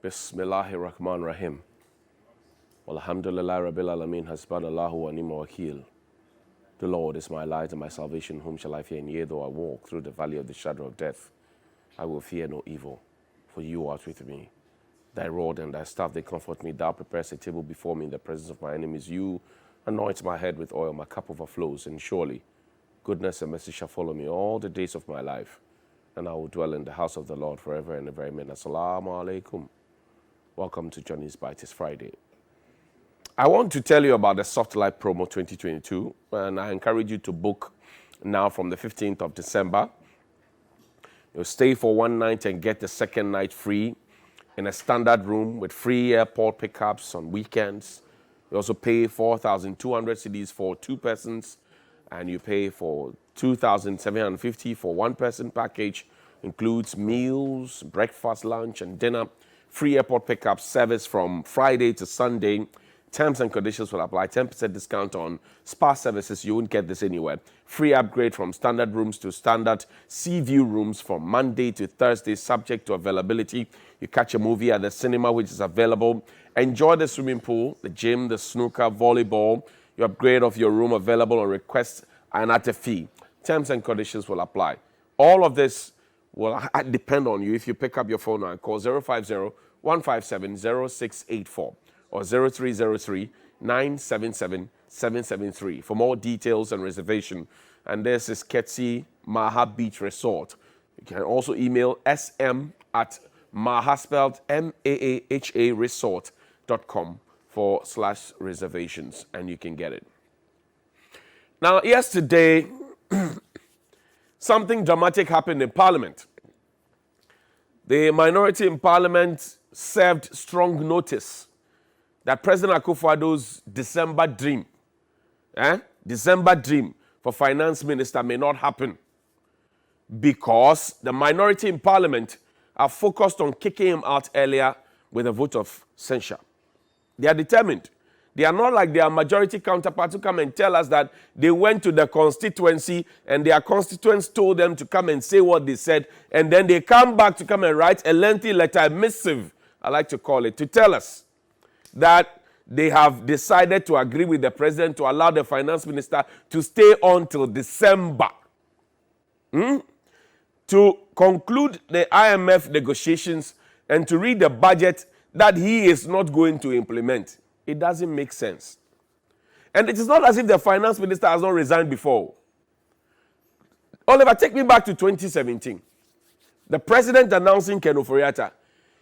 Bismillahirrahmanirrahim. Alhamdulillah Rabbil Alameen Hasbunallahu wa ni'mal wakeel. The Lord is my light and my salvation. Whom shall I fear? And yea, though I walk through the valley of the shadow of death, I will fear no evil, for you art with me. Thy rod and thy staff, they comfort me. Thou preparest a table before me in the presence of my enemies. You anoint my head with oil, my cup overflows. And surely goodness and mercy shall follow me all the days of my life, and I will dwell in the house of the Lord forever and ever. Amen. Assalamu alaikum. Welcome to Johnny's Bite. It's Friday. I want to tell you about the Soft Life Promo 2022, and I encourage you to book now from the 15th of December. You'll stay for one night and get the second night free in a standard room with free airport pickups on weekends. You also pay 4,200 cedis for two persons, and you pay for 2,750 for one person package. Includes meals, breakfast, lunch, and dinner. Free airport pickup service from Friday to Sunday. Terms and conditions will apply. 10% discount on spa services. You won't get this anywhere. Free upgrade from standard rooms to standard sea view rooms from Monday to Thursday, subject to availability. You catch a movie at the cinema, which is available. Enjoy the swimming pool, the gym, the snooker, volleyball. You upgrade of your room available on request and at a fee. Terms and conditions will apply. All of this will depend on you if you pick up your phone and call 050-157-0684. or 0303-977-773 for more details and reservation. And this is Ketsi Maha Beach Resort. You can also email sm@maha, spelled MAAHA resort.com/reservations, and you can get it. Now, yesterday, something dramatic happened in Parliament. The minority in Parliament served strong notice that President Akufo-Addo's December dream for finance minister may not happen because the minority in Parliament are focused on kicking him out earlier with a vote of censure. They are determined. They are not like their majority counterparts who come and tell us that they went to the constituency and their constituents told them to come and say what they said, and then they come back to come and write a lengthy letter, a missive, I like to call it, to tell us that they have decided to agree with the president to allow the finance minister to stay on till December to conclude the IMF negotiations and to read the budget that he is not going to implement. It doesn't make sense. And it is not as if the finance minister has not resigned before. Oliver, take me back to 2017. The president announcing Ken Ofori.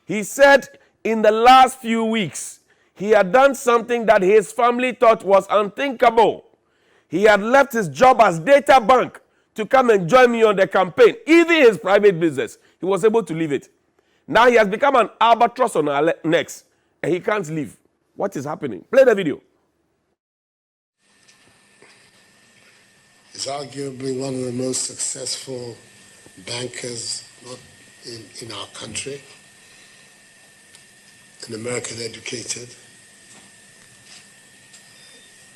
He said in the last few weeks, he had done something that his family thought was unthinkable. He had left his job as data bank to come and join me on the campaign. Even his private business, he was able to leave it. Now he has become an albatross on our necks, and he can't leave. What is happening? Play the video. He's arguably one of the most successful bankers in our country. An American educated,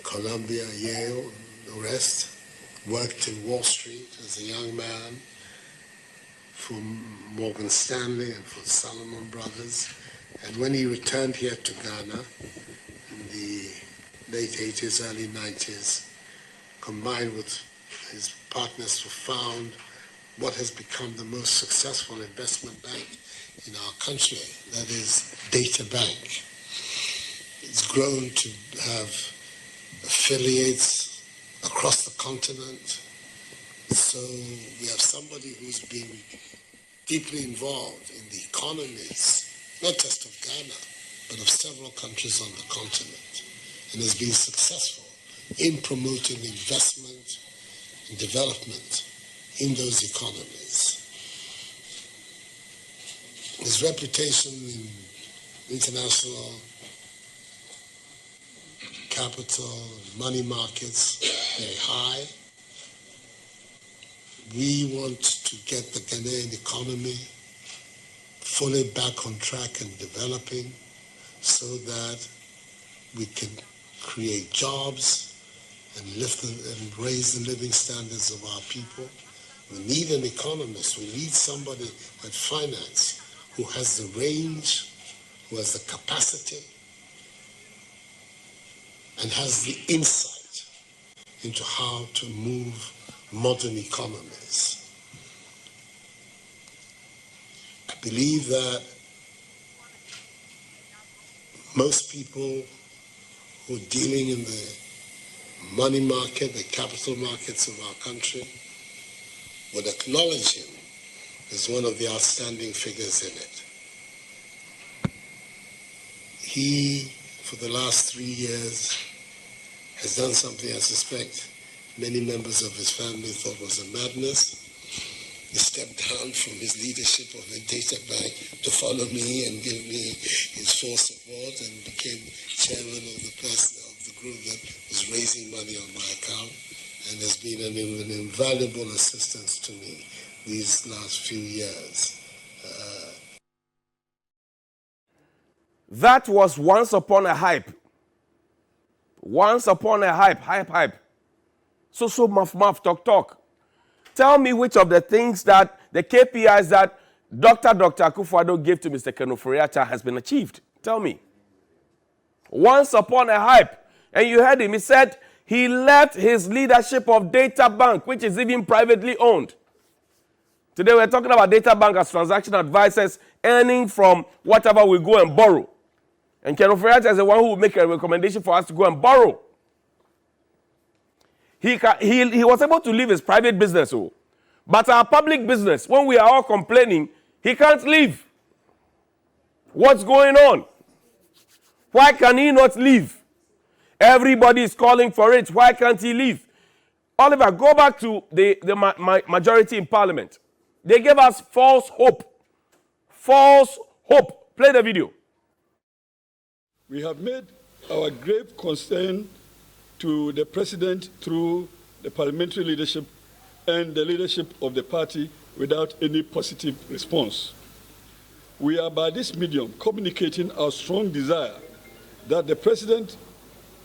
Columbia, Yale, the rest. Worked in Wall Street as a young man for Morgan Stanley and for Salomon Brothers. And when he returned here to Ghana in the late 80s, early 90s, combined with his partners to found what has become the most successful investment bank in our country, that is Data Bank. It's grown to have affiliates across the continent. So we have somebody who's been deeply involved in the economies, not just of Ghana, but of several countries on the continent, and has been successful in promoting investment and development in those economies. His reputation in international capital, money markets, very high. We want to get the Ghanaian economy fully back on track and developing so that we can create jobs and lift and raise the living standards of our people. We need an economist. We need somebody at finance who has the range who has the capacity and has the insight into how to move modern economies. I believe that most people who are dealing in the money market, the capital markets of our country, would acknowledge him as one of the outstanding figures in it. He, for the last 3 years, has done something I suspect many members of his family thought was a madness. He stepped down from his leadership of the data bank to follow me and give me his full support, and became chairman of the group that was raising money on my account, and has been an invaluable assistance to me these last few years. That was once upon a hype. Once upon a hype. So, muff, talk. Tell me which of the things that, the KPIs that Dr. Akufo-Addo gave to Mr. Ken Ofori-Atta has been achieved. Tell me. Once upon a hype. And you heard him, he said he left his leadership of Data Bank, which is even privately owned. Today we're talking about Data Bank as transaction advisors earning from whatever we go and borrow. And Ken Ofori-Atta is the one who will make a recommendation for us to go and borrow. He was able to leave his private business, but our public business, when we are all complaining, he can't leave. What's going on? Why can he not leave? Everybody is calling for it. Why can't he leave? Oliver, go back to the majority in Parliament. They gave us false hope. False hope. Play the video. We have made our grave concern to the President through the parliamentary leadership and the leadership of the party without any positive response. We are by this medium communicating our strong desire that the President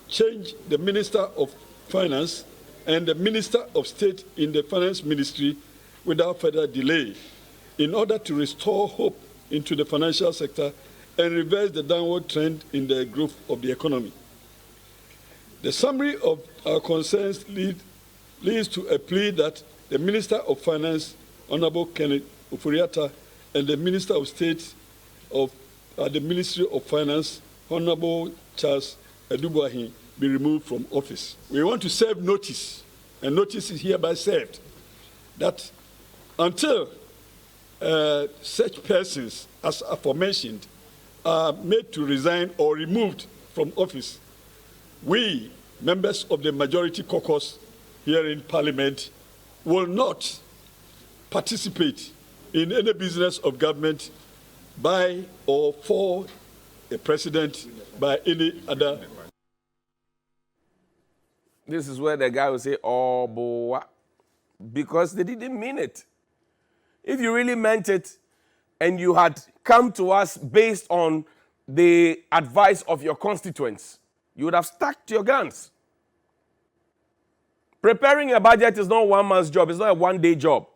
change the Minister of Finance and the Minister of State in the Finance Ministry without further delay in order to restore hope into the financial sector and reverse the downward trend in the growth of the economy. The summary of our concerns leads to a plea that the Minister of Finance, Honorable Ken Ofori-Atta, and the Minister of State of the Ministry of Finance, Honorable Charles Edubuahin, be removed from office. We want to serve notice, and notice is hereby served, that until such persons as aforementioned are made to resign or removed from office, we, members of the majority caucus here in Parliament, will not participate in any business of government by or for a president by any other. This is where the guy will say, oh, boy, because they didn't mean it. If you really meant it and you had come to us based on the advice of your constituents, you would have stuck to your guns. Preparing a budget is not one man's job. It's not a one-day job.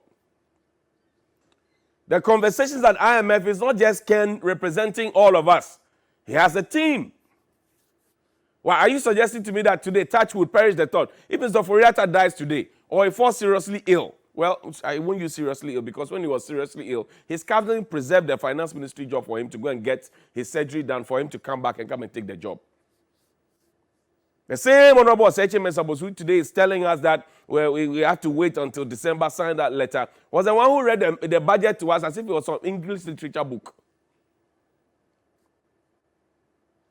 The conversations at IMF is not just Ken representing all of us. He has a team. Why are you suggesting to me that today touch would perish the thought? If Mr. Ofori-Atta dies today or he falls seriously ill, well, I won't use seriously ill because when he was seriously ill, his cabinet preserved the finance ministry job for him to go and get his surgery done for him to come back and come and take the job. The same Honorable HMS Abosu today is telling us that we have to wait until December, sign that letter, was the one who read the budget to us as if it was some English literature book.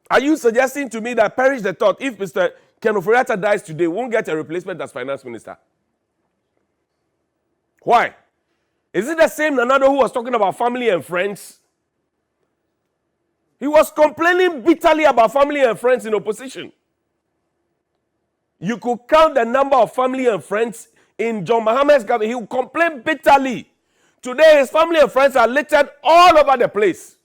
Are you suggesting to me that perish the thought if Mr. Ken Ofori-Atta dies today, we won't get a replacement as finance minister? Why? Is it the same Nanado who was talking about family and friends? He was complaining bitterly about family and friends in opposition. You could count the number of family and friends in John Mohammed's government. He would complain bitterly. Today, his family and friends are littered all over the place.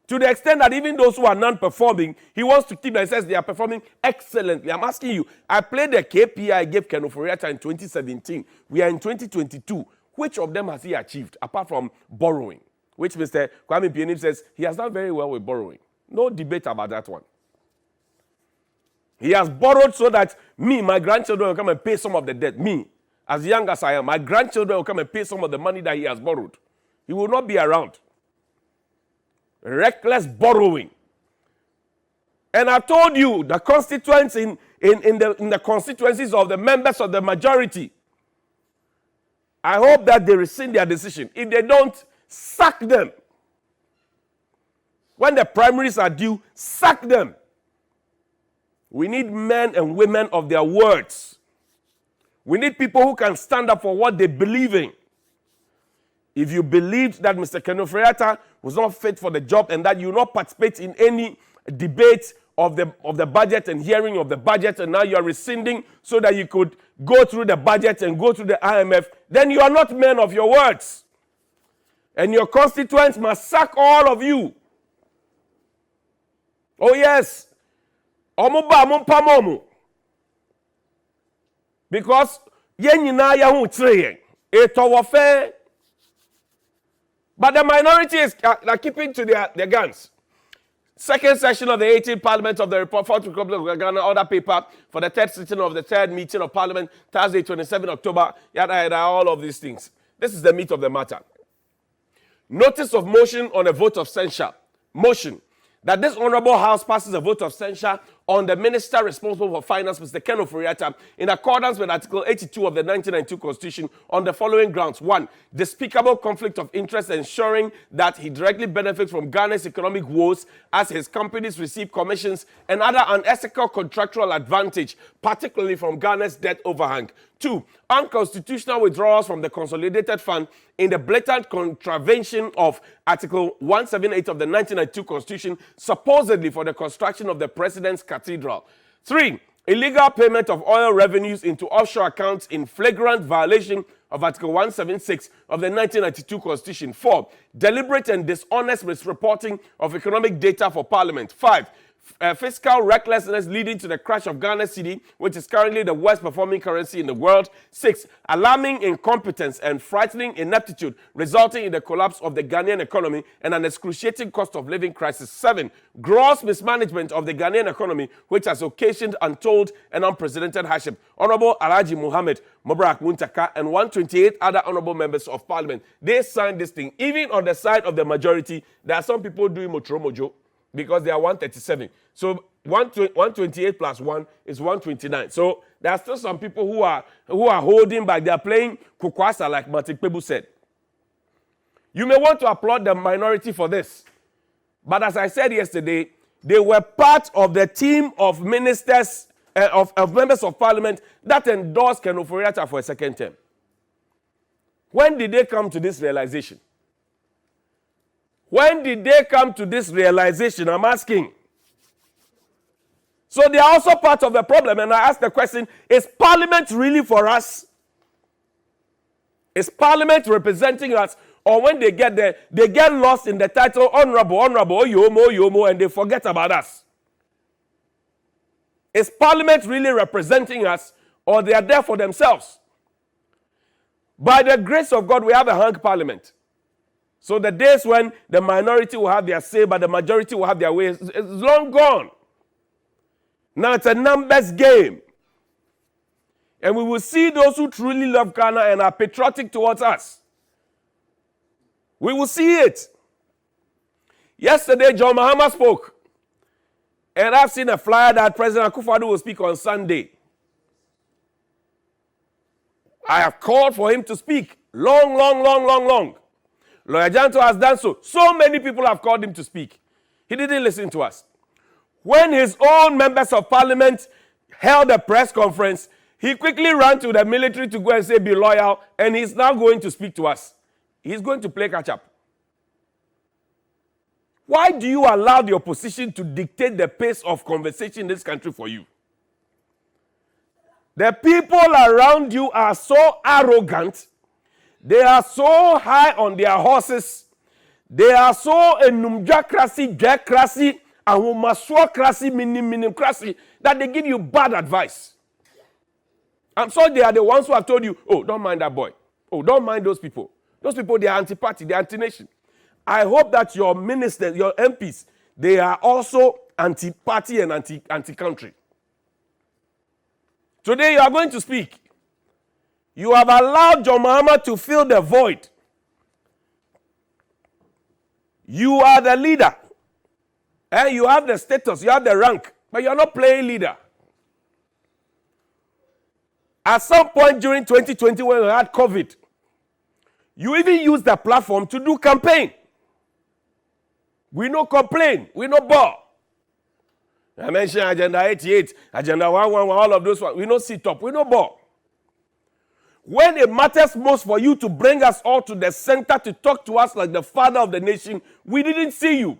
To the extent that even those who are non-performing, he wants to keep them and says they are performing excellently. I'm asking you, I played the KPI I gave Ken Ofori-Atta in 2017. We are in 2022. Which of them has he achieved, apart from borrowing? which Mr. Kwame Pianim says he has done very well with borrowing. No debate about that one. He has borrowed so that me, my grandchildren will come and pay some of the debt. Me, as young as I am, my grandchildren will come and pay some of the money that he has borrowed. He will not be around. Reckless borrowing. And I told you, the constituents in the constituencies of the members of the majority, I hope that they rescind their decision. If they don't, sack them. When the primaries are due, sack them. We need men and women of their words. We need people who can stand up for what they believe in. If you believed that Mr. Kenofri Atta was not fit for the job and that you will not participate in any debate of the budget and hearing of the budget, and now you are rescinding so that you could go through the budget and go through the IMF, then you are not men of your words. And your constituents must sack all of you. Oh yes. Because yenina yahu treye. But the minority is keeping to their guns. Second session of the 18th Parliament of the Fourth Republic of Ghana, order paper for the third sitting of the third meeting of Parliament, Thursday, 27 October, yada, all of these things. This is the meat of the matter. Notice of motion on a vote of censure. Motion that this Honourable House passes a vote of censure on the Minister responsible for Finance, Mr. Ofori Atta, in accordance with Article 82 of the 1992 Constitution on the following grounds. 1. Despicable conflict of interest ensuring that he directly benefits from Ghana's economic woes as his companies receive commissions and other unethical contractual advantage, particularly from Ghana's debt overhang. 2. Unconstitutional withdrawals from the Consolidated Fund in the blatant contravention of Article 178 of the 1992 Constitution, supposedly for the construction of the President's Cathedral. 3. Illegal payment of oil revenues into offshore accounts in flagrant violation of Article 176 of the 1992 Constitution. 4. Deliberate and dishonest misreporting of economic data for Parliament. 5. Fiscal recklessness leading to the crash of Ghana's cedi, which is currently the worst performing currency in the world. 6. Alarming incompetence and frightening ineptitude resulting in the collapse of the Ghanaian economy and an excruciating cost of living crisis. 7. Gross mismanagement of the Ghanaian economy, which has occasioned untold and unprecedented hardship. Honorable Alhaji Muhammad Mubarak Muntaka and 128 other honorable members of Parliament, they signed this thing. Even on the side of the majority, there are some people doing motromojo, because they are 137. So 128 plus 1 is 129. So there are still some people who are holding back. They are playing kukwasa, like Martin Pebu said. You may want to applaud the minority for this. But as I said yesterday, they were part of the team of ministers, of members of Parliament that endorsed Ofori Atta for a second term. When did they come to this realization? When did they come to this realization? I'm asking. So they are also part of the problem. And I ask the question, is Parliament really for us? Is Parliament representing us? Or when they get there, they get lost in the title, Honorable, Yomo, and they forget about us? Is Parliament really representing us? Or they are there for themselves? By the grace of God, we have a hung Parliament. So the days when the minority will have their say, but the majority will have their way, is long gone. Now it's a numbers game. And we will see those who truly love Ghana and are patriotic towards us. We will see it. Yesterday, John Mahama spoke. And I've seen a flyer that President Akufo-Addo will speak on Sunday. I have called for him to speak. Long. Lawyer Janto has done so. So many people have called him to speak. He didn't listen to us. When his own members of Parliament held a press conference, he quickly ran to the military to go and say, be loyal, and he's now going to speak to us. He's going to play catch up. Why do you allow the opposition to dictate the pace of conversation in this country for you? The people around you are so arrogant. They are so high on their horses. They are so enumjacracy, jacracy, and humaswacracy, minimcracy, that they give you bad advice. I'm sorry, they are the ones who have told you, oh, don't mind that boy. Oh, don't mind those people. Those people, they are anti-party, they are anti-nation. I hope that your ministers, your MPs, they are also anti-party and anti-country. Today you are going to speak. You have allowed John Mahama to fill the void. You are the leader. And you have the status, you have the rank, but you are not playing leader. At some point during 2020 when we had COVID, you even used the platform to do campaign. We no complain, we no bore. I mentioned Agenda 88, Agenda 111, all of those ones. We no sit up, we no bore. When it matters most for you to bring us all to the center to talk to us like the father of the nation, we didn't see you.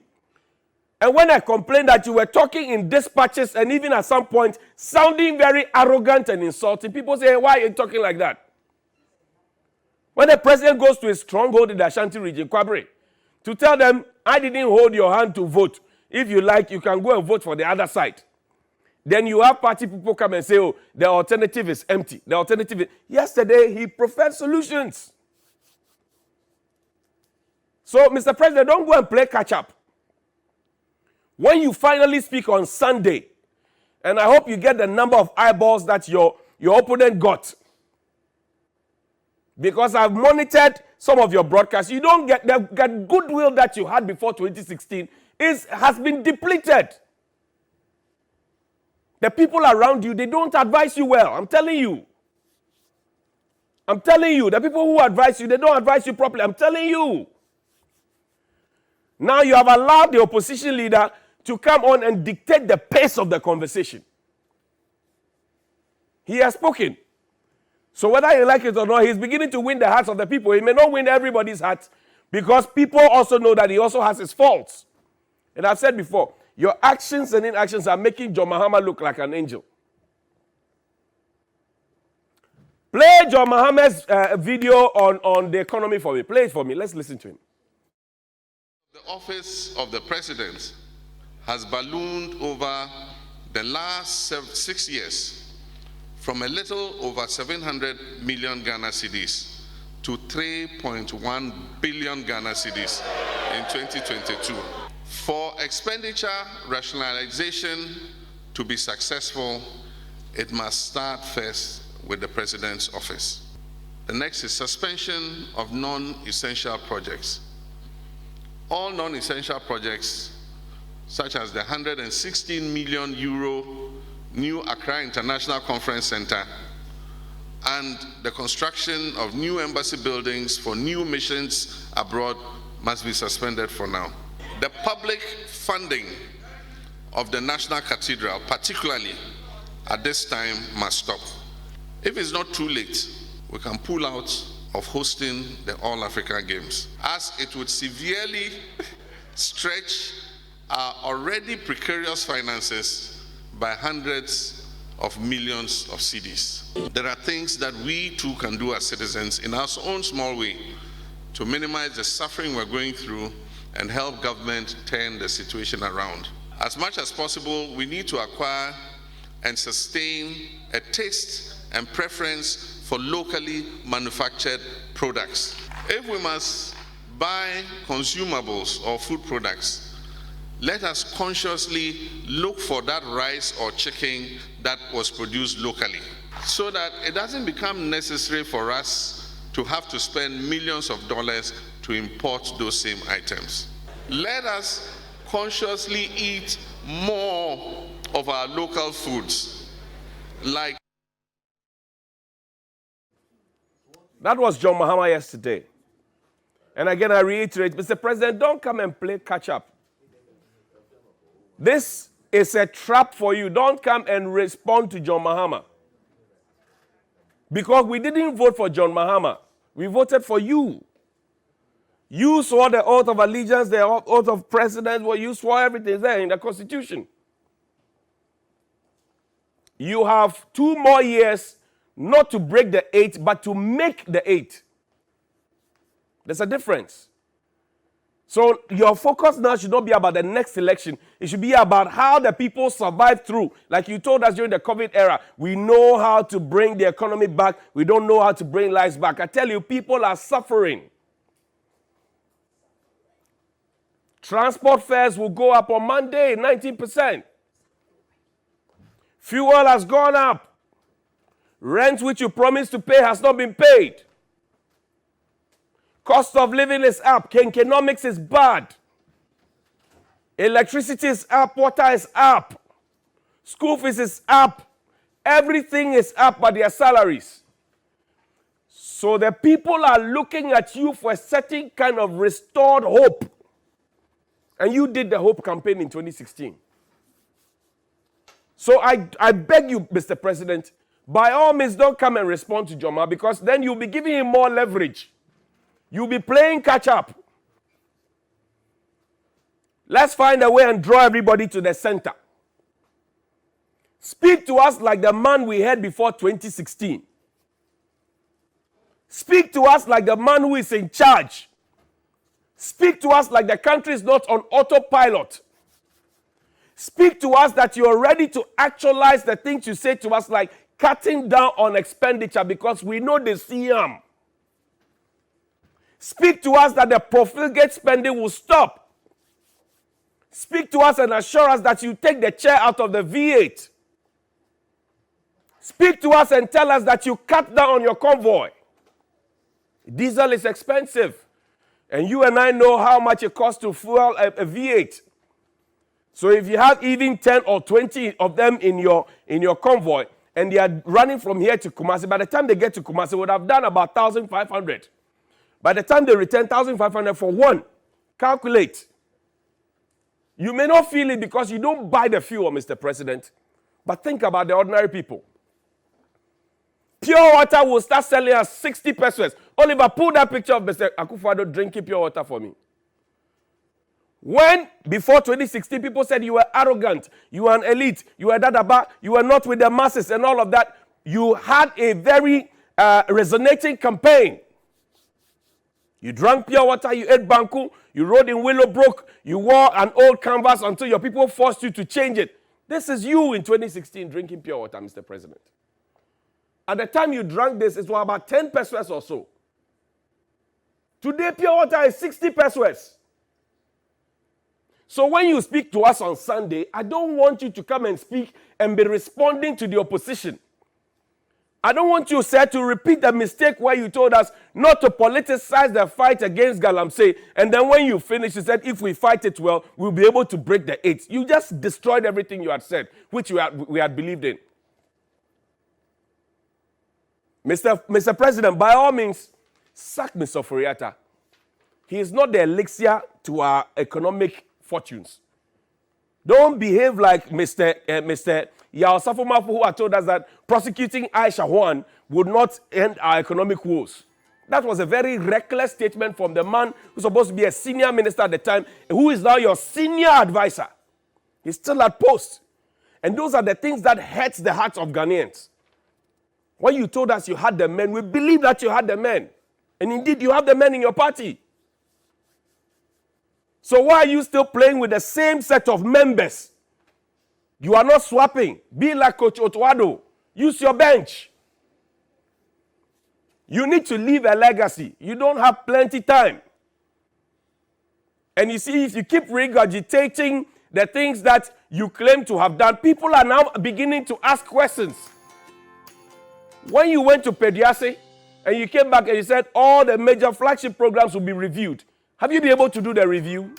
And when I complained that you were talking in dispatches and even at some point sounding very arrogant and insulting, people say, why are you talking like that? When the president goes to a stronghold in the Ashanti region, Kwabre, to tell them, I didn't hold your hand to vote. If you like, you can go and vote for the other side. Then you have party people come and say, oh, the alternative is empty. The alternative is... Yesterday, he professed solutions. So, Mr. President, don't go and play catch-up. When you finally speak on Sunday, and I hope you get the number of eyeballs that your opponent got, because I've monitored some of your broadcasts, you don't get the goodwill that you had before 2016 has been depleted. The people around you, they don't advise you well. I'm telling you. I'm telling you. The people who advise you, they don't advise you properly. I'm telling you. Now you have allowed the opposition leader to come on and dictate the pace of the conversation. He has spoken. So whether you like it or not, he's beginning to win the hearts of the people. He may not win everybody's hearts because people also know that he also has his faults. And I've said before, your actions and inactions are making John Mahama look like an angel. Play John Mahama's video on the economy for me. Play it for me. Let's listen to him. The office of the president has ballooned over the last 6 years from a little over 700 million Ghana cedis to 3.1 billion Ghana cedis in 2022. For expenditure rationalization to be successful, it must start first with the president's office. The next is suspension of non-essential projects. All non-essential projects, such as the 116 million euro new Accra International Conference Center and the construction of new embassy buildings for new missions abroad, must be suspended for now. The public funding of the National Cathedral, particularly at this time, must stop. If it's not too late, we can pull out of hosting the All-Africa Games, as it would severely stretch our already precarious finances by hundreds of millions of cedis. There are things that we too can do as citizens in our own small way to minimize the suffering we're going through and help government turn the situation around. As much as possible, we need to acquire and sustain a taste and preference for locally manufactured products. If we must buy consumables or food products, let us consciously look for that rice or chicken that was produced locally, so that it doesn't become necessary for us to have to spend millions of dollars to import those same items. Let us consciously eat more of our local foods, like... That was John Mahama yesterday. And again, I reiterate, Mr. President, don't come and play catch-up. This is a trap for you. Don't come and respond to John Mahama. Because we didn't vote for John Mahama. We voted for you. You swore the oath of allegiance, the oath of president, well, you swore everything there in the Constitution. You have 2 more years not to break the 8, but to make the 8. There's a difference. So your focus now should not be about the next election. It should be about how the people survive through. Like you told us during the COVID era, we know how to bring the economy back. We don't know how to bring lives back. I tell you, people are suffering. Transport fares will go up on Monday, 19%. Fuel has gone up. Rent which you promised to pay has not been paid. Cost of living is up. Economics is bad. Electricity is up. Water is up. School fees is up. Everything is up but their salaries. So the people are looking at you for a certain kind of restored hope. And you did the hope campaign in 2016. So I beg you, Mr. President, by all means don't come and respond to Joma, because then you'll be giving him more leverage. You'll be playing catch up. Let's find a way and draw everybody to the center. Speak to us like the man we had before 2016. Speak to us like the man who is in charge. Speak to us like the country is not on autopilot. Speak to us that you're ready to actualize the things you say to us, like cutting down on expenditure, because we know the CM. Speak to us that the profligate spending will stop. Speak to us and assure us that you take the chair out of the V8. Speak to us and tell us that you cut down on your convoy. Diesel is expensive. And you and I know how much it costs to fuel a V8. So if you have even 10 or 20 of them in your convoy, and they are running from here to Kumasi, by the time they get to Kumasi, they would have done about 1,500. By the time they return, 1,500 for one. Calculate. You may not feel it because you don't buy the fuel, Mr. President. But think about the ordinary people. Pure water will start selling at 60 pesos. Oliver, pull that picture of Mr. Akufo-Addo drinking pure water for me. When, before 2016, people said you were arrogant, you were an elite, you were dadaba, you were not with the masses and all of that, you had a very resonating campaign. You drank pure water, you ate banku, you rode in Willowbrook, you wore an old canvas until your people forced you to change it. This is you in 2016 drinking pure water, Mr. President. At the time you drank this, it was about 10 pesos or so. Today, pure water is 60 pesos. So when you speak to us on Sunday, I don't want you to come and speak and be responding to the opposition. I don't want you, sir, to repeat the mistake where you told us not to politicize the fight against Galamsey, and then when you finish, you said, if we fight it well, we'll be able to break the 8. You just destroyed everything you had said, which we had believed in. Mr. President, by all means, sack Mr. Ofori. He is not the elixir to our economic fortunes. Don't behave like Mr. Yao Safumafu, who had told us that prosecuting Aisha Juan would not end our economic woes. That was a very reckless statement from the man who's supposed to be a senior minister at the time, who is now your senior advisor. He's still at post. And those are the things that hurt the hearts of Ghanaians. When you told us you had the men, we believe that you had the men. And indeed, you have the men in your party. So why are you still playing with the same set of members? You are not swapping. Be like Coach Otuado. Use your bench. You need to leave a legacy. You don't have plenty time. And you see, if you keep regurgitating the things that you claim to have done, people are now beginning to ask questions. When you went to Pediase and you came back and you said all the major flagship programs will be reviewed, have you been able to do the review?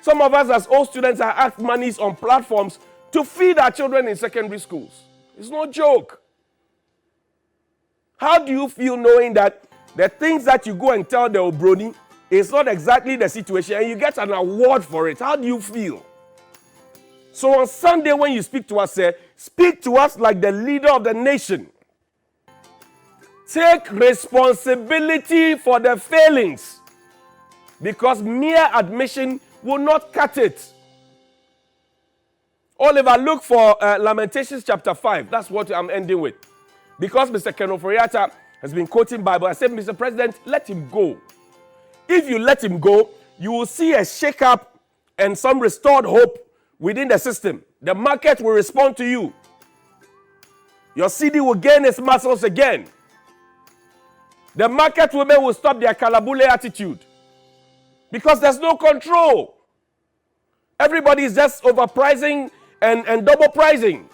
Some of us as old students are asked monies on platforms to feed our children in secondary schools. It's no joke. How do you feel knowing that the things that you go and tell the Obroni is not exactly the situation and you get an award for it? How do you feel? So on Sunday when you speak to us, sir, speak to us like the leader of the nation. Take responsibility for the failings, because mere admission will not cut it. Oliver, look for Lamentations chapter 5. That's what I'm ending with. Because Mr. Ken Ofori has been quoting Bible, I said, Mr. President, let him go. If you let him go, you will see a shake-up and some restored hope within the system. The market will respond to you. Your CD will gain its muscles again. The market women will stop their kalabule attitude. Because there's no control. Everybody is just overpricing and double pricing.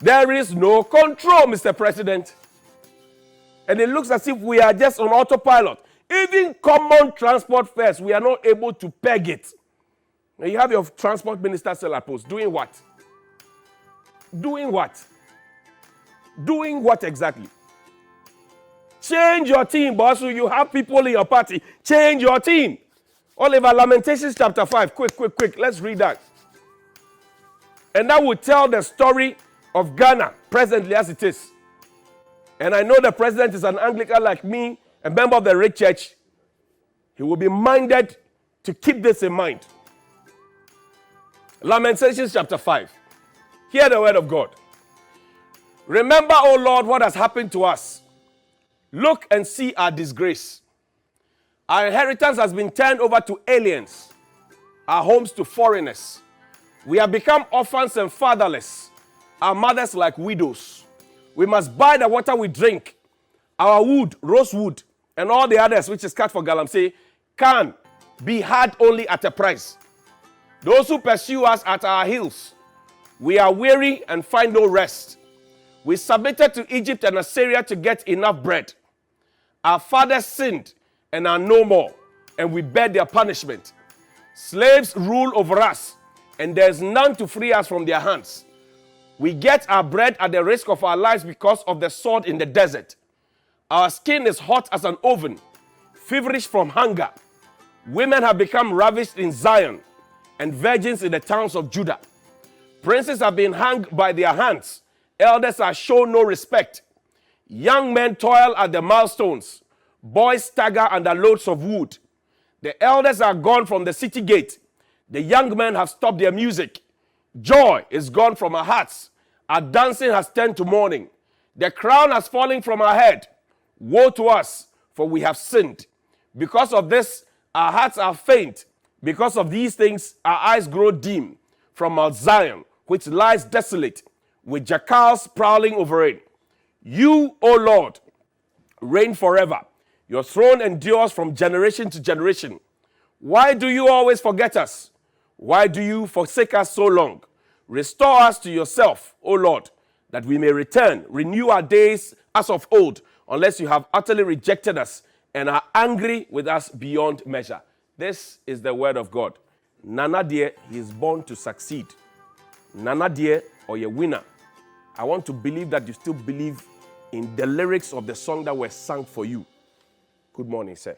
There is no control, Mr. President. And it looks as if we are just on autopilot. Even common transport fares, we are not able to peg it. And you have your transport minister still at post. Doing what? Doing what? Doing what exactly? Change your team, boss. So you have people in your party. Change your team. Oliver, Lamentations chapter 5. Quick. Let's read that. And that will tell the story of Ghana presently as it is. And I know the president is an Anglican like me, a member of the Red Church. He will be minded to keep this in mind. Lamentations chapter 5. Hear the word of God. Remember, O Lord, what has happened to us. Look and see our disgrace. Our inheritance has been turned over to aliens, our homes to foreigners. We have become orphans and fatherless, our mothers like widows. We must buy the water we drink. Our wood, rosewood, and all the others, which is cut for galamsey, can be had only at a price. Those who pursue us at our heels, we are weary and find no rest. We submitted to Egypt and Assyria to get enough bread. Our fathers sinned and are no more, and we bear their punishment. Slaves rule over us, and there is none to free us from their hands. We get our bread at the risk of our lives because of the sword in the desert. Our skin is hot as an oven, feverish from hunger. Women have become ravished in Zion, and virgins in the towns of Judah. Princes have been hung by their hands. Elders are shown no respect. Young men toil at the milestones. Boys stagger under loads of wood. The elders are gone from the city gate. The young men have stopped their music. Joy is gone from our hearts. Our dancing has turned to mourning. The crown has fallen from our head. Woe to us, for we have sinned. Because of this, our hearts are faint. Because of these things, our eyes grow dim from Mount Zion, which lies desolate, with jackals prowling over it. You, O Lord, reign forever. Your throne endures from generation to generation. Why do you always forget us? Why do you forsake us so long? Restore us to yourself, O Lord, that we may return. Renew our days as of old, unless you have utterly rejected us and are angry with us beyond measure. This is the word of God. Nana dear, he is born to succeed. Nana dear, or a winner. I want to believe that you still believe in the lyrics of the song that were sung for you. Good morning, sir.